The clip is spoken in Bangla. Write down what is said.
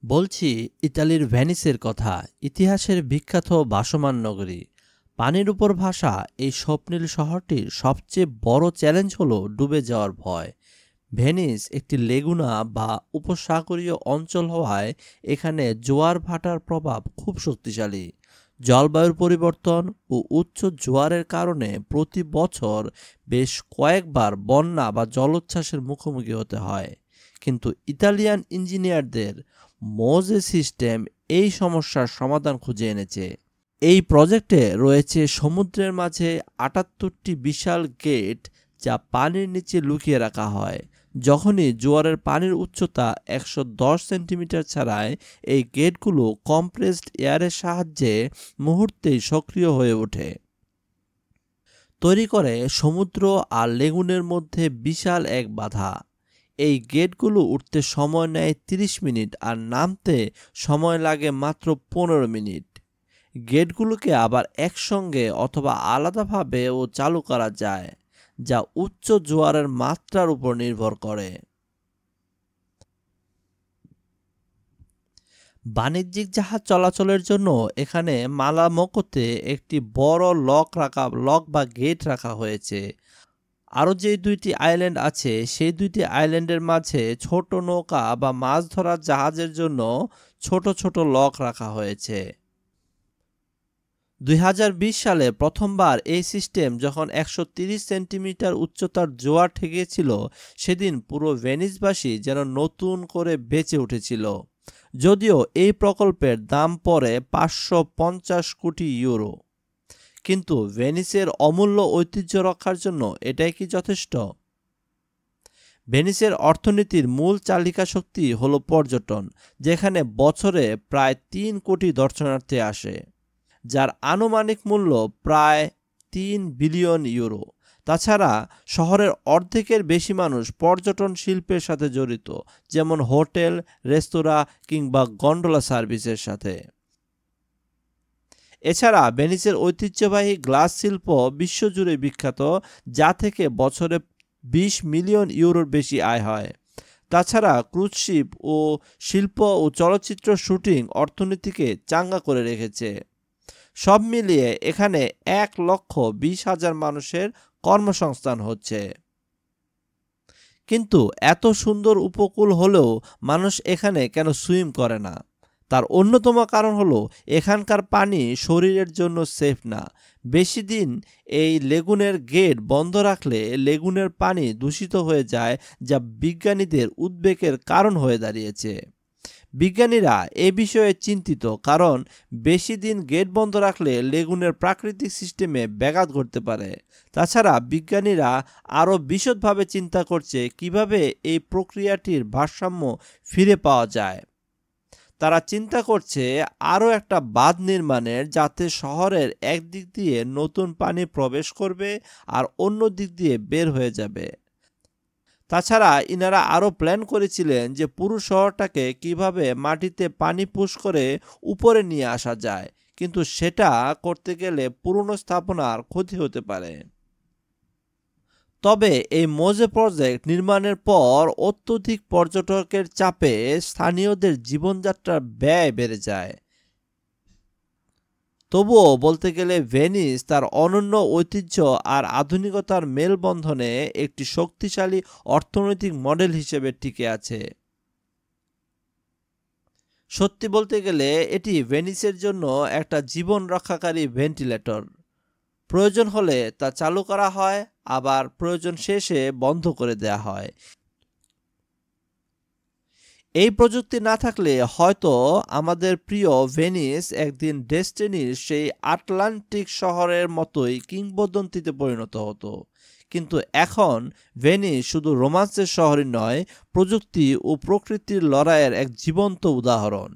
বলছি ইতালির ভেনিসের কথা। ইতিহাসের বিখ্যাত ভাসমান নগরী, পানির উপর ভাসা এই স্বপ্নীল শহরটির সবচেয়ে বড় চ্যালেঞ্জ হলো ডুবে যাওয়ার ভয়। ভেনিস একটি লেগুনা বা উপসাগরীয় অঞ্চল হওয়ায় এখানে জোয়ার ভাটার প্রভাব খুব শক্তিশালী। জলবায়ুর পরিবর্তন ও উচ্চ জোয়ারের কারণে প্রতি বছর বেশ কয়েকবার বন্যা বা জলোচ্ছ্বাসের মুখোমুখি হতে হয়। কিন্তু ইতালিয়ান ইঞ্জিনিয়ারদের মোজে সিস্টেম এই সমস্যার সমাধান খুঁজে এনেছে। এই প্রজেক্টে রয়েছে সমুদ্রের মাঝে ৭৮টি বিশাল গেট, যা পানির নিচে লুকিয়ে রাখা হয়। যখনই জোয়ারের পানির উচ্চতা ১১০ সেন্টিমিটার ছাড়ায়, এই গেটগুলো কম্প্রেসড এয়ারের সাহায্যে মুহূর্তেই সক্রিয় হয়ে ওঠে, তৈরি করে সমুদ্র আর লেগুনের মধ্যে বিশাল এক বাধা। এই গেটগুলো উঠতে সময় নেয় ৩০ মিনিট আর নামতে সময় লাগে মাত্র ১৫ মিনিট। গেটগুলোকে আবার একসঙ্গে অথবা আলাদাভাবেও চালু করা যায়, যা উচ্চ জোয়ারের মাত্রার উপর নির্ভর করে। বাণিজ্যিক জাহাজ চলাচলের জন্য এখানে মালামকোতে একটি বড় লক বা গেট রাখা হয়েছে। আরও যে দুইটি আইল্যান্ড আছে, সেই দুইটি আইল্যান্ডের মাঝে ছোট নৌকা বা মাছ ধরার জাহাজের জন্য ছোট ছোট লক রাখা হয়েছে। ২০২০ সালে প্রথমবার এই সিস্টেম যখন ১৩০ সেন্টিমিটার উচ্চতার জোয়ার ঠেকিয়েছিল, সেদিন পুরো ভেনিসবাসী যেন নতুন করে বেঁচে উঠেছিল। যদিও এই প্রকল্পের দাম পড়ে ৫৫০ কোটি ইউরো, কিন্তু ভেনিসের অমূল্য ঐতিহ্য রক্ষার জন্য এটাই কি যথেষ্ট? ভেনিসের অর্থনীতির মূল চালিকা শক্তি হলো পর্যটন, যেখানে বছরে প্রায় ৩ কোটি দর্শনার্থী আসে, যার আনুমানিক মূল্য প্রায় ৩ বিলিয়ন ইউরো। তাছাড়া শহরের অর্ধেকের বেশি মানুষ পর্যটন শিল্পের সাথে জড়িত, যেমন হোটেল, রেস্তোরাঁ কিংবা গন্ডোলা সার্ভিসের সাথে। এছাড়া ভেনিসের ঐতিহ্যবাহী গ্লাস শিল্প বিশ্বজুড়ে বিখ্যাত, যা থেকে বছরে ২০ মিলিয়ন ইউরোর বেশি আয় হয়। তাছাড়া ক্রুজ শিপ ও শিল্প ও চলচ্চিত্র শুটিং অর্থনীতিকে চাঙ্গা করে রেখেছে। সব মিলিয়ে এখানে ১,২০,০০০ মানুষের কর্মসংস্থান হচ্ছে। কিন্তু এত সুন্দর উপকূল হলেও মানুষ এখানে কেন সুইম করে না? তার অন্যতম কারণ হলো এখানকার পানি শরীরের জন্য সেফ না। বেশি দিন এই লেগুনের গেট বন্ধ রাখলে লেগুনের পানি দূষিত হয়ে যায়, যা বিজ্ঞানীদের উদ্বেগের কারণ হয়ে দাঁড়িয়েছে। বিজ্ঞানীরা এ বিষয়ে চিন্তিত, কারণ বেশি দিন গেট বন্ধ রাখলে লেগুনের প্রাকৃতিক সিস্টেমে ব্যাঘাত ঘটতে পারে। তাছাড়া বিজ্ঞানীরা আরও বিশদভাবে চিন্তা করছে কিভাবে এই প্রক্রিয়াটির ভারসাম্য ফিরে পাওয়া যায়। তারা চিন্তা করছে আরও একটা বাঁধ নির্মাণের, যাতে শহরের এক দিক দিয়ে নতুন পানি প্রবেশ করবে আর অন্য দিক দিয়ে বের হয়ে যাবে। তাছাড়া ইনারা আরও প্ল্যান করেছিলেন যে পুরো শহরটাকে কিভাবে মাটিতে পানি পুশ করে উপরে নিয়ে আসা যায়, কিন্তু সেটা করতে গেলে পুরনো স্থাপনার ক্ষতি হতে পারে। তবে এই মোজে প্রজেক্ট নির্মাণের পর অত্যধিক পর্যটকের চাপে স্থানীয়দের জীবনযাত্রার ব্যয় বেড়ে যায়। তবুও বলতে গেলে ভেনিস তার অনন্য ঐতিহ্য আর আধুনিকতার মেলবন্ধনে একটি শক্তিশালী অর্থনৈতিক মডেল হিসেবে টিকে আছে। সত্যি বলতে গেলে এটি ভেনিসের জন্য একটা জীবন রক্ষাকারী ভেন্টিলেটর। প্রয়োজন হলে তা চালু করা হয়, আবার প্রয়োজন শেষে বন্ধ করে দেয়া হয়। এই প্রযুক্তি না থাকলে হয়তো আমাদের প্রিয় ভেনিস একদিন ডেস্টিনির সেই আটলান্টিক শহরের মতোই কিংবদন্তিতে পরিণত হতো। কিন্তু এখন ভেনিস শুধু রোমান্সের শহরই নয়, প্রযুক্তি ও প্রকৃতির লড়াইয়ের এক জীবন্ত উদাহরণ।